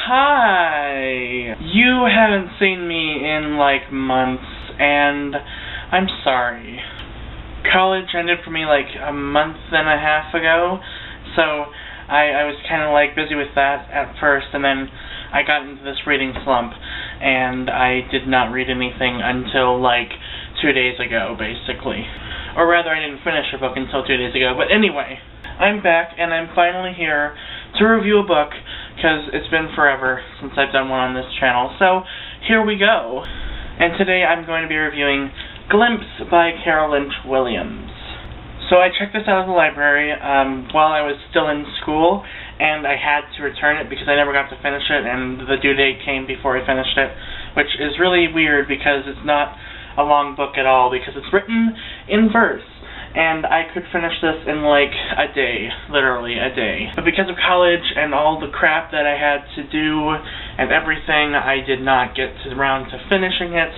Hi! You haven't seen me in, like, months, and I'm sorry. College ended for me, like, a month and a half ago, so I was kind of, like, busy with that at first, and then I got into this reading slump, and I did not read anything until, like, 2 days ago, basically. Or rather, I didn't finish a book until 2 days ago, but anyway, I'm back, and I'm finally here to review a book, because it's been forever since I've done one on this channel, so here we go. And today I'm going to be reviewing Glimpse by Carol Lynch Williams. So I checked this out at the library while I was still in school, and I had to return it because I never got to finish it, and the due date came before I finished it, which is really weird because it's not a long book at all, because it's written in verse. And I could finish this in, like, a day. Literally, a day. But because of college and all the crap that I had to do and everything, I did not get around to finishing it.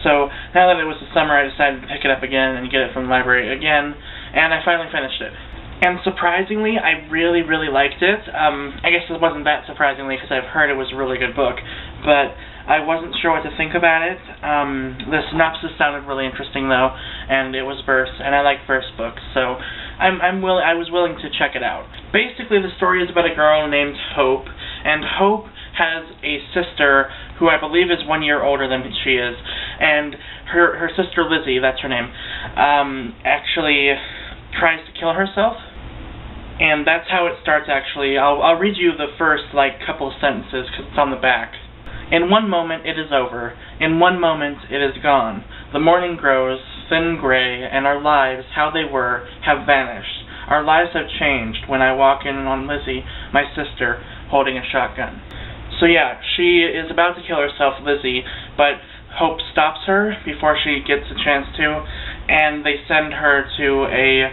So, now that it was the summer, I decided to pick it up again and get it from the library again. And I finally finished it. And surprisingly, I really, really liked it. I guess it wasn't that surprisingly, because I've heard it was a really good book. But I wasn't sure what to think about it. The synopsis sounded really interesting, though, and it was verse, and I like verse books, so I was willing to check it out. Basically, the story is about a girl named Hope, and Hope has a sister who I believe is 1 year older than she is, and her sister Lizzie, that's her name, actually tries to kill herself. And that's how it starts, actually. I'll read you the first, like, couple of sentences, because it's on the back. In one moment it is over. In one moment it is gone. The morning grows thin gray, and our lives, how they were, have vanished. Our lives have changed when I walk in on Lizzie, my sister, holding a shotgun. So yeah, she is about to kill herself, Lizzie, but Hope stops her before she gets a chance to, and they send her to a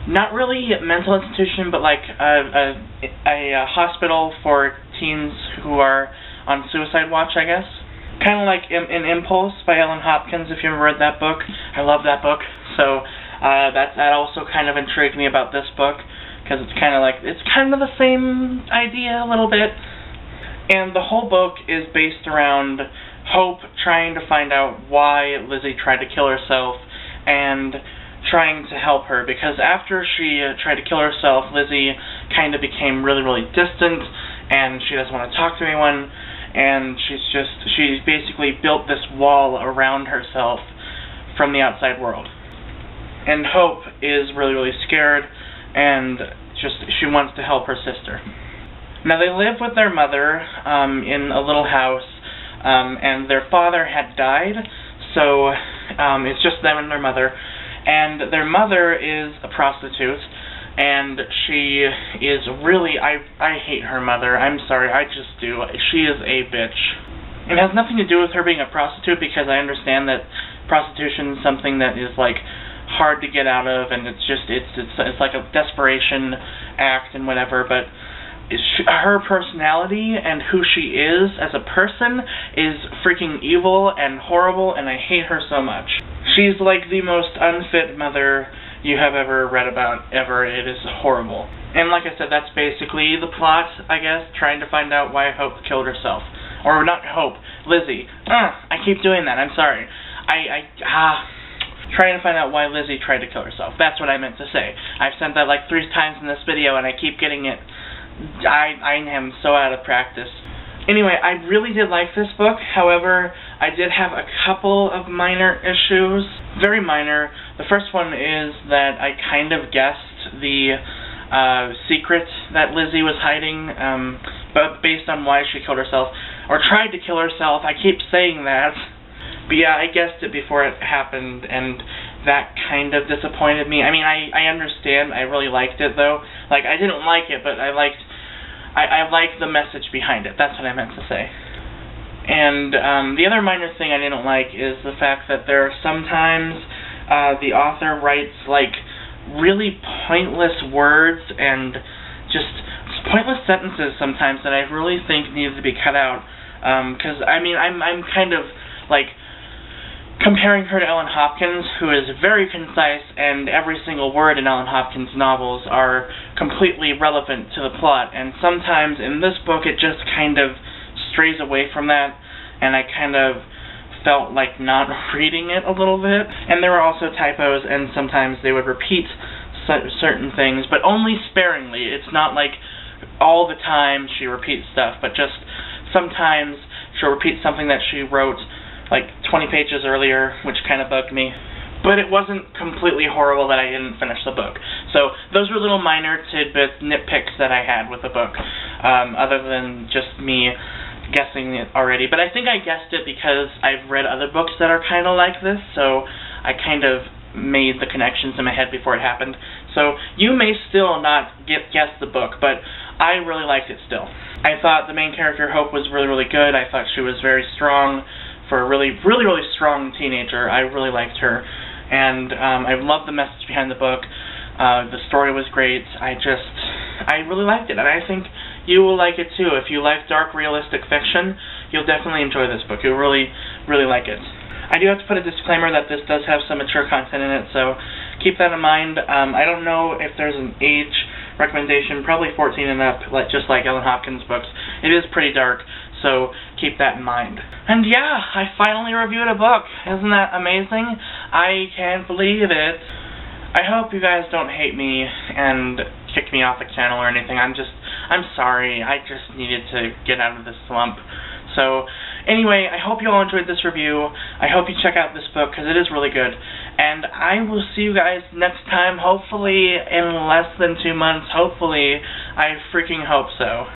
not really a mental institution, but like a hospital for teens who are on suicide watch, I guess. Kind of like an Impulse by Ellen Hopkins, if you ever read that book. I love that book. So that also kind of intrigued me about this book, because it's kind of the same idea a little bit. And the whole book is based around Hope trying to find out why Lizzie tried to kill herself, and trying to help her, because after she tried to kill herself, Lizzie kind of became really, really distant, and she doesn't want to talk to anyone, and she basically built this wall around herself from the outside world. And Hope is really, really scared, and she wants to help her sister. Now they live with their mother in a little house, and their father had died, so it's just them and their mother. And their mother is a prostitute, and she is really, I hate her mother, I'm sorry, I just do. She is a bitch. It has nothing to do with her being a prostitute, because I understand that prostitution is something that is, like, hard to get out of, and it's like a desperation act and whatever, but her personality and who she is as a person is freaking evil and horrible, and I hate her so much. She's like the most unfit mother you have ever read about, ever. It is horrible. And like I said, that's basically the plot, I guess, trying to find out why Hope killed herself. Or not Hope, Lizzie. I keep doing that, I'm sorry. Trying to find out why Lizzie tried to kill herself. That's what I meant to say. I've said that like 3 times in this video, and I keep getting it. I am so out of practice. Anyway, I really did like this book. However, I did have a couple of minor issues. Very minor. The first one is that I kind of guessed the secret that Lizzie was hiding, but based on why she killed herself, or tried to kill herself. I keep saying that. But yeah, I guessed it before it happened, and that kind of disappointed me. I mean, I understand. I really liked it, though. Like, I didn't like it, but I liked the message behind it. That's what I meant to say. And the other minor thing I didn't like is the fact that there are sometimes the author writes, like, really pointless words and just pointless sentences sometimes that I really think needed to be cut out. Because, I mean, I'm kind of, like, comparing her to Ellen Hopkins, who is very concise, and every single word in Ellen Hopkins' novels are completely relevant to the plot, and sometimes in this book it just kind of strays away from that, and I kind of felt like not reading it a little bit. And there were also typos, and sometimes they would repeat certain things, but only sparingly. It's not like all the time she repeats stuff, but just sometimes she'll repeat something that she wrote like 20 pages earlier, which kind of bugged me. But it wasn't completely horrible that I didn't finish the book. So those were little minor tidbit nitpicks that I had with the book, other than just me guessing it already. But I think I guessed it because I've read other books that are kind of like this, so I kind of made the connections in my head before it happened. So you may still not guess the book, but I really liked it still. I thought the main character, Hope, was really, really good. I thought she was very strong for a really, really, really strong teenager. I really liked her. And I loved the message behind the book. The story was great. I really liked it, and I think you will like it too. If you like dark, realistic fiction, you'll definitely enjoy this book. You'll really, really like it. I do have to put a disclaimer that this does have some mature content in it, so keep that in mind. I don't know if there's an age recommendation, probably 14 and up, just like Ellen Hopkins' books. It is pretty dark, so keep that in mind. And yeah, I finally reviewed a book. Isn't that amazing? I can't believe it. I hope you guys don't hate me and kick me off the channel or anything. I'm sorry. I just needed to get out of this slump. So, anyway, I hope you all enjoyed this review. I hope you check out this book, because it is really good. And I will see you guys next time, hopefully in less than 2 months. Hopefully. I freaking hope so.